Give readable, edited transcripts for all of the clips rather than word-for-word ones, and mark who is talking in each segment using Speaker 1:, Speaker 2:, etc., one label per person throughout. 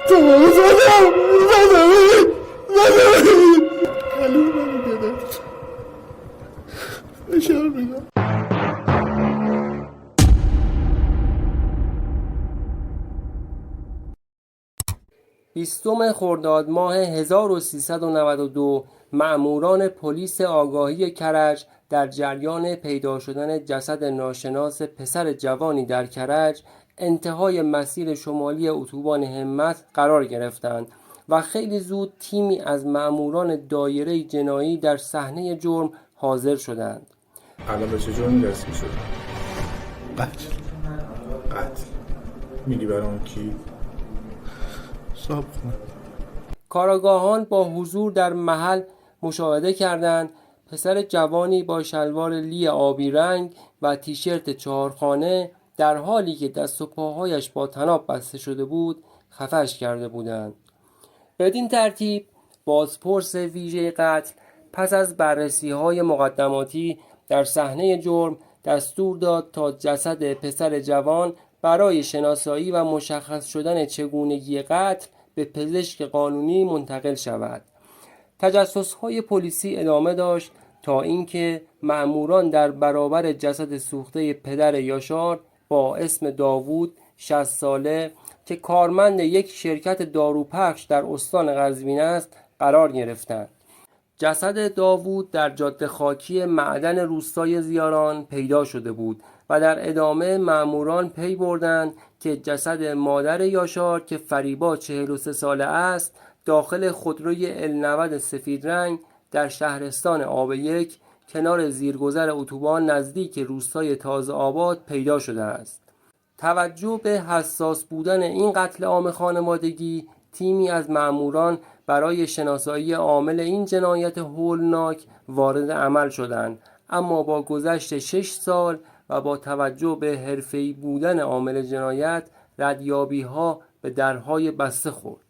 Speaker 1: زدم کلوم منو گرفت، فشار میدم.
Speaker 2: 20 خرداد ماه 1392 مأموران پلیس آگاهی کرج در جریان پیدا شدن جسد ناشناس پسر جوانی در کرج انتهای مسیر شمالی اتوبان همت قرار گرفتند و خیلی زود تیمی از مأموران دایره جنایی در صحنه جرم حاضر شدند.
Speaker 3: الان به چه جرمی دستگیر شد؟
Speaker 1: قتل.
Speaker 3: میگی برام کی؟
Speaker 1: صاحب خونه.
Speaker 2: کاراگاهان با حضور در محل مشاهده کردند پسر جوانی با شلوار لی آبی رنگ و تیشرت چهارخانه در حالی که دست و پاهایش با طناب بسته شده بود خفش کرده بودند. بدین ترتیب بازپرس ویژه قتل پس از بررسی‌های مقدماتی در صحنه جرم دستور داد تا جسد پسر جوان برای شناسایی و مشخص شدن چگونگی قتل به پزشک قانونی منتقل شود. تجسس‌های پلیسی ادامه داشت تا اینکه مأموران در برابر جسد سوخته پدر یاشار با اسم داوود 60 ساله که کارمند یک شرکت داروپخش در استان قزوین است قرار گرفتند. جسد داوود در جاده خاکی معدن روستای زیاران پیدا شده بود و در ادامه مأموران پی بردند که جسد مادر یاشار که فریبا 43 ساله است داخل خودروی ال90 سفید رنگ در شهرستان آب یک کنار زیرگذر اتوبان نزدیک روستای تازه آباد پیدا شده است. توجه به حساس بودن این قتل عام خانوادگی، تیمی از مأموران برای شناسایی عامل این جنایت هولناک وارد عمل شدند، اما با گذشت 6 سال و با توجه به حرفه‌ای بودن عامل جنایت ردیابی‌ها به درهای بسته خورد.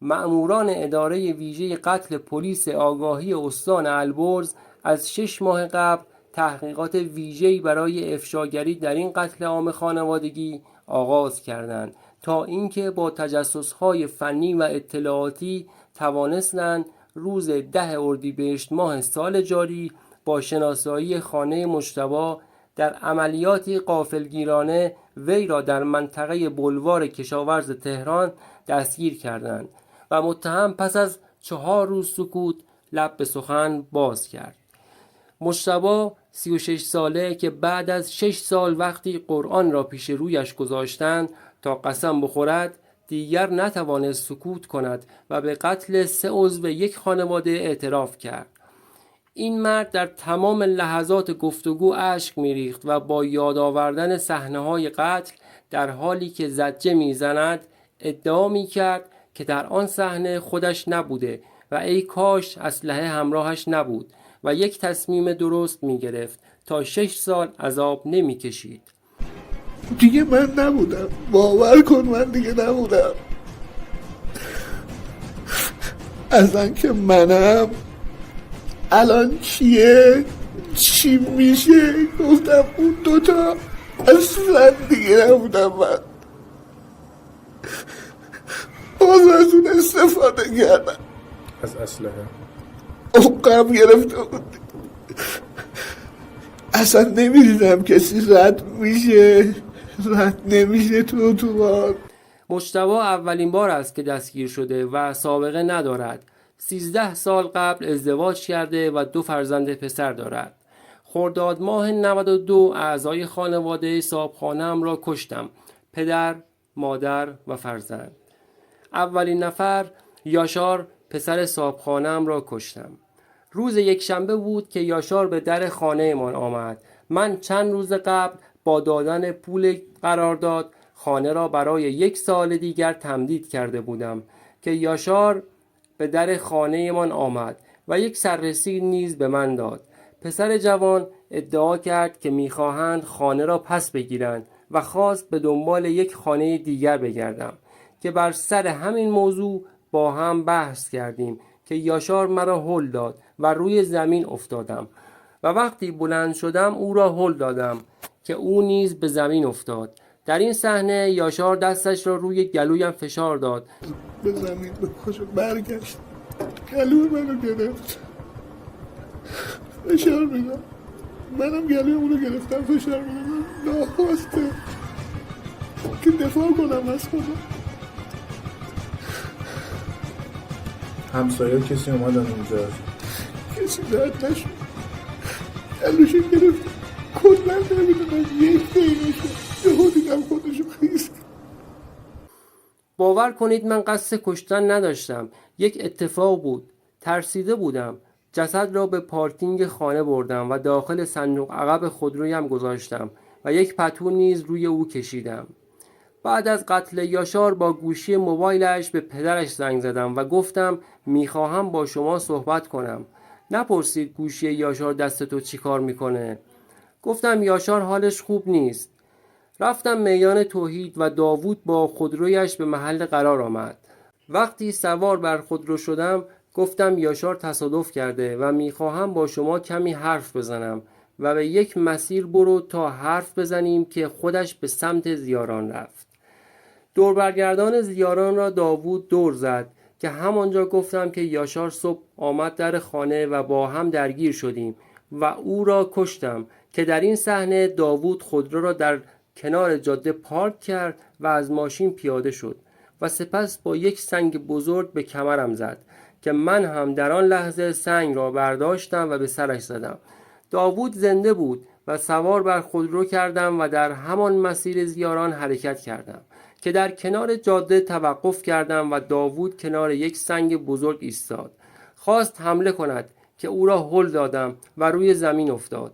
Speaker 2: مأموران اداره ویژه قتل پلیس آگاهی استان البرز از 6 ماه قبل تحقیقات ویژه‌ای برای افشاگری در این قتل عام خانوادگی آغاز کردند تا اینکه با تجسس‌های فنی و اطلاعاتی توانستند روز 10 اردیبهشت ماه سال جاری با شناسایی خانه مجتبی در عملیاتی غافلگیرانه وی را در منطقه بلوار کشاورز تهران دستگیر کردند و متهم پس از 4 روز سکوت لب به سخن باز کرد. مجتبی 36 ساله که بعد از 6 سال وقتی قرآن را پیش رویش گذاشتند تا قسم بخورد دیگر نتوانست سکوت کند و به قتل 3 عضو یک خانواده اعتراف کرد. این مرد در تمام لحظات گفتگو اشک می‌ریخت و با یاد آوردن صحنه‌های قتل در حالی که زجه می‌زند ادعا می‌کرد که در آن صحنه خودش نبوده و ای کاش اسلحه همراهش نبود و یک تصمیم درست می‌گرفت تا 6 سال عذاب نمی‌کشید.
Speaker 1: دیگه من نبودم، باور کن من دیگه نبودم. اصلا که منم الان کیه چی میشه گفتم اون دوتا اصلا دیگه نبودم. من باز از اون استفاده کردم،
Speaker 3: از اسلحه
Speaker 1: عقم گرفته بود. اصلا نمیدیدم کسی رد میشه رد نمیشه تو اتوبان.
Speaker 2: مجتبی اولین بار است که دستگیر شده و سابقه ندارد. 13 سال قبل ازدواج کرده و 2 فرزند پسر دارد. خرداد ماه 92 اعضای خانواده صاحبخانه‌ام را کشتم، پدر، مادر و فرزند. اولین نفر یاشار پسر صاحبخانه‌ام را کشتم. روز یکشنبه بود که یاشار به در خانه‌مان آمد. من چند روز قبل با دادن پول قرارداد خانه را برای 1 سال دیگر تمدید کرده بودم که یاشار به در خانه‌مان آمد و یک سررسید نیز به من داد. پسر جوان ادعا کرد که می‌خواهند خانه را پس بگیرند و خواست به دنبال یک خانه دیگر بگردم که بر سر همین موضوع با هم بحث کردیم که یاشار مرا هل داد و روی زمین افتادم و وقتی بلند شدم او را هل دادم که او نیز به زمین افتاد. در این صحنه یاشار دستش را روی گلویم فشار داد.
Speaker 1: به زمین به پاشو برگشت، گلو منو گرفت، فشار میدم. منم گلوی اونو گرفتم فشار میدم، ناخواسته که دفاع کنم از خودم.
Speaker 3: همسایه کسی اومدن اونجا؟
Speaker 1: کسی رد نشد، گلوشو گرفت، کلا نمیدونم 1 دقیقه شد یهو دیدم خودشو خیست.
Speaker 2: باور کنید من قصد کشتن نداشتم. یک اتفاق بود. ترسیده بودم. جسد را به پارکینگ خانه بردم و داخل صندوق عقب خودرویم گذاشتم و یک پتو نیز روی او کشیدم. بعد از قتل یاشار با گوشی موبایلش به پدرش زنگ زدم و گفتم میخواهم با شما صحبت کنم. نپرسید گوشی یاشار دست تو چی کار میکنه. گفتم یاشار حالش خوب نیست. رفتم میدان توحید و داوود با خودرویش به محل قرار آمد. وقتی سوار بر خودرو شدم گفتم یاشار تصادف کرده و میخواهم با شما کمی حرف بزنم و به یک مسیر برو تا حرف بزنیم که خودش به سمت زیاران رفت. دوربرگردان زیاران را داوود دور زد که همانجا گفتم که یاشار صبح آمد در خانه و با هم درگیر شدیم و او را کشتم که در این صحنه داوود خودرو را در کنار جاده پارک کرد و از ماشین پیاده شد و سپس با یک سنگ بزرگ به کمرم زد که من هم در آن لحظه سنگ را برداشتم و به سرش زدم. داوود زنده بود و سوار بر خودرو کردم و در همان مسیر زیاران حرکت کردم که در کنار جاده توقف کردم و داوود کنار یک سنگ بزرگ ایستاد. خواست حمله کند که او را هل دادم و روی زمین افتاد.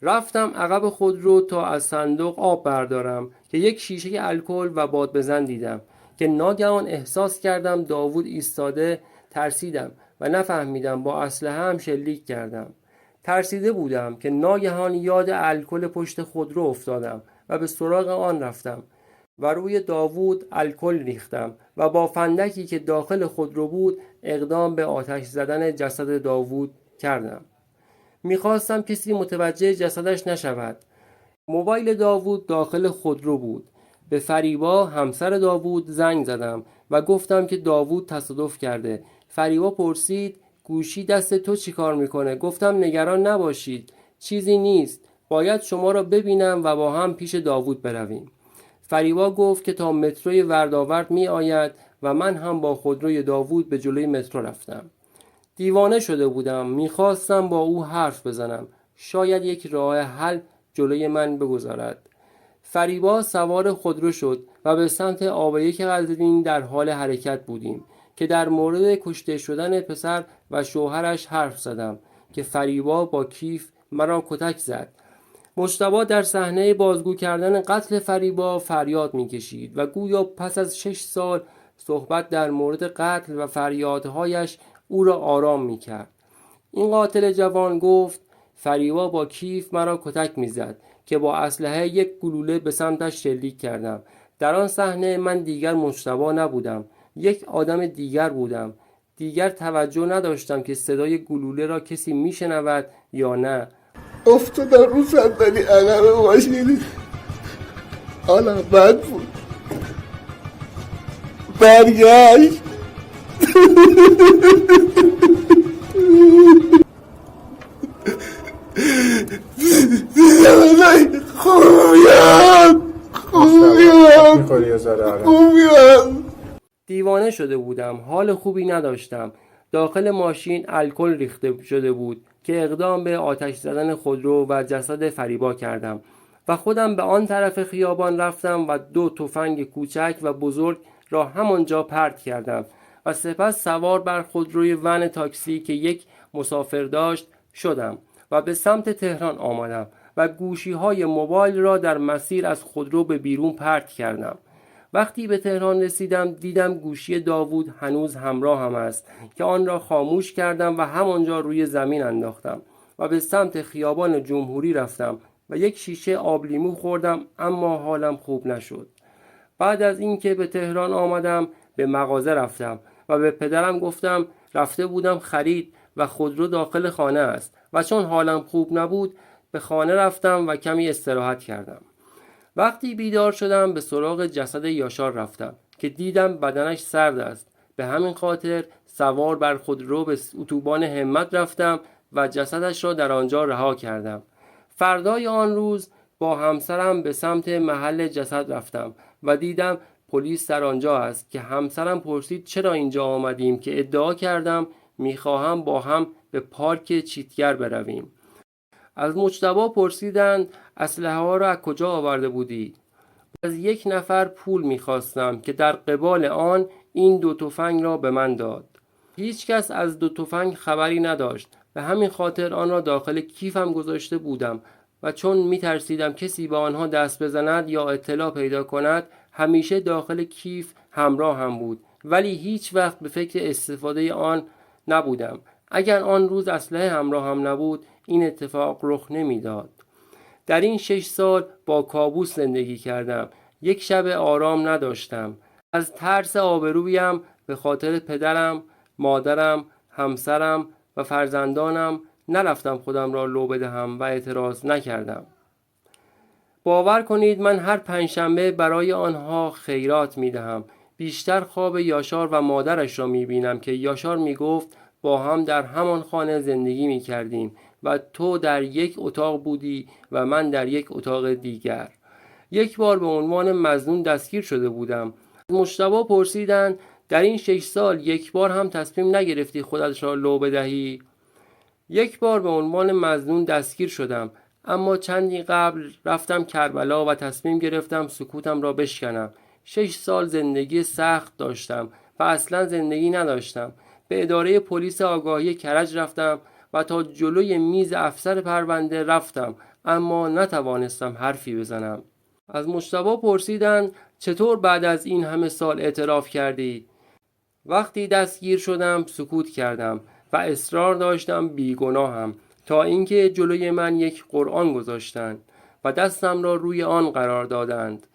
Speaker 2: رفتم عقب خودرو تا از صندوق آب بردارم که یک شیشه الکل و بادبزن دیدم که ناگهان احساس کردم داوود ایستاده. ترسیدم و نفهمیدم با اسلحه هم شلیک کردم. ترسیده بودم که ناگهان یاد الکل پشت خودرو افتادم و به سراغ آن رفتم و روی داوود الکل ریختم و با فندکی که داخل خودرو بود اقدام به آتش زدن جسد داوود کردم. میخواستم کسی متوجه جسدش نشود. موبایل داوود داخل خودرو بود. به فریبا همسر داوود زنگ زدم و گفتم که داوود تصادف کرده. فریبا پرسید گوشی دست تو چی کار میکنه؟ گفتم نگران نباشید، چیزی نیست، باید شما را ببینم و با هم پیش داوود برویم. فریبا گفت که تا متروی وردآورد می آید و من هم با خودروی داوود به جلوی مترو رفتم. دیوانه شده بودم، میخواستم با او حرف بزنم، شاید یک راه حل جلوی من بگذارد. فریبا سوار خودرو شد و به سمت آبیک قزوین در حال حرکت بودیم که در مورد کشته شدن پسر و شوهرش حرف زدم که فریبا با کیف مرا کتک زد. مجتبی در صحنه بازگو کردن قتل فریبا فریاد میکشید و گویا پس از 6 سال صحبت در مورد قتل و فریادهایش او را آرام میکرد. این قاتل جوان گفت فریبا با کیف مرا کتک میزد که با اسلحه یک گلوله به سمتش شلیک کردم. در آن صحنه من دیگر مجتبی نبودم، یک آدم دیگر بودم. دیگر توجه نداشتم که صدای گلوله را کسی میشنود یا نه.
Speaker 1: افتادم رو صندلی عقب ماشین، حالم بد بود. برگشت خوبیم.
Speaker 2: دیوانه شده بودم، حال خوبی نداشتم. داخل ماشین الکل ریخته شده بود که اقدام به آتش زدن خودرو و جسد فریبا کردم و خودم به آن طرف خیابان رفتم و 2 تفنگ کوچک و بزرگ را همانجا پرت کردم و سپس سوار بر خودروی ون تاکسی که یک مسافر داشت شدم و به سمت تهران آمدم و گوشی‌های موبایل را در مسیر از خودرو به بیرون پرت کردم. وقتی به تهران رسیدم دیدم گوشی داوود هنوز همراهم است که آن را خاموش کردم و همانجا روی زمین انداختم و به سمت خیابان جمهوری رفتم و یک شیشه آب لیمو خوردم، اما حالم خوب نشد. بعد از اینکه به تهران آمدم به مغازه رفتم و به پدرم گفتم رفته بودم خرید و خودرو داخل خانه است و چون حالم خوب نبود به خانه رفتم و کمی استراحت کردم. وقتی بیدار شدم به سراغ جسد یاشار رفتم که دیدم بدنش سرد است. به همین خاطر سوار بر خودرو به اتوبان همت رفتم و جسدش را در آنجا رها کردم. فردای آن روز با همسرم به سمت محل جسد رفتم و دیدم پلیس در آنجا است که همسرم پرسید چرا اینجا آمدیم که ادعا کردم میخواهم با هم به پارک چیتگر برویم. از مجتبی پرسیدند اسلحه ها را از کجا آورده بودی؟ از یک نفر پول میخواستم که در قبال آن این 2 تفنگ را به من داد. هیچ کس از 2 تفنگ خبری نداشت، به همین خاطر آن را داخل کیفم گذاشته بودم و چون میترسیدم کسی به آنها دست بزند یا اطلاع پیدا کند همیشه داخل کیف همراه هم بود، ولی هیچ وقت به فکر استفاده آن نبودم. اگر آن روز اسلحه همراه هم نبود این اتفاق رخ نمیداد. در این 6 سال با کابوس زندگی کردم. یک شب آرام نداشتم. از ترس آبرویم به خاطر پدرم، مادرم، همسرم و فرزندانم نرفتم خودم را لو بدهم و اعتراض نکردم. باور کنید من هر 5 شنبه برای آنها خیرات می دهم. بیشتر خواب یاشار و مادرش را می بینم که یاشار می گفت با هم در همان خانه زندگی می کردیم و تو در یک اتاق بودی و من در یک اتاق دیگر. یک بار به عنوان مظنون دستگیر شده بودم. مجتبی پرسیدند در این 6 سال یک بار هم تصمیم نگرفتی خودت را لو بدهی؟ یک بار به عنوان مظنون دستگیر شدم، اما چندی قبل رفتم کربلا و تصمیم گرفتم سکوتم را بشکنم. 6 سال زندگی سخت داشتم و اصلا زندگی نداشتم. به اداره پلیس آگاهی کرج رفتم و تا جلوی میز افسر پرونده رفتم، اما نتوانستم حرفی بزنم. از مجتبی پرسیدند چطور بعد از این همه سال اعتراف کردی؟ وقتی دستگیر شدم سکوت کردم و اصرار داشتم بیگناهم، تا اینکه جلوی من یک قرآن گذاشتند و دستم را روی آن قرار دادند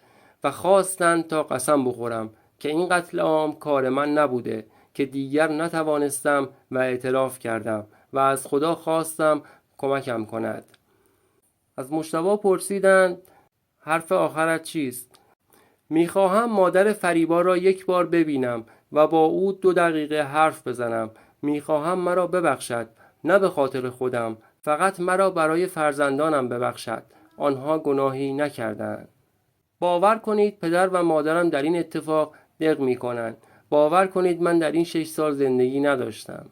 Speaker 2: و خواستند تا قسم بخورم که این قتل عام کار من نبوده، که دیگر نتوانستم و اعتراف کردم و از خدا خواستم کمکم کند. از مجتبی پرسیدند حرف آخرت چیست؟ میخواهم مادر فریبا را یک بار ببینم و با او 2 دقیقه حرف بزنم. میخواهم مرا ببخشد، نه به خاطر خودم، فقط مرا برای فرزندانم ببخشد. آنها گناهی نکردند. باور کنید پدر و مادرم در این اتفاق دق میکنند. باور کنید من در این 6 سال زندگی نداشتم.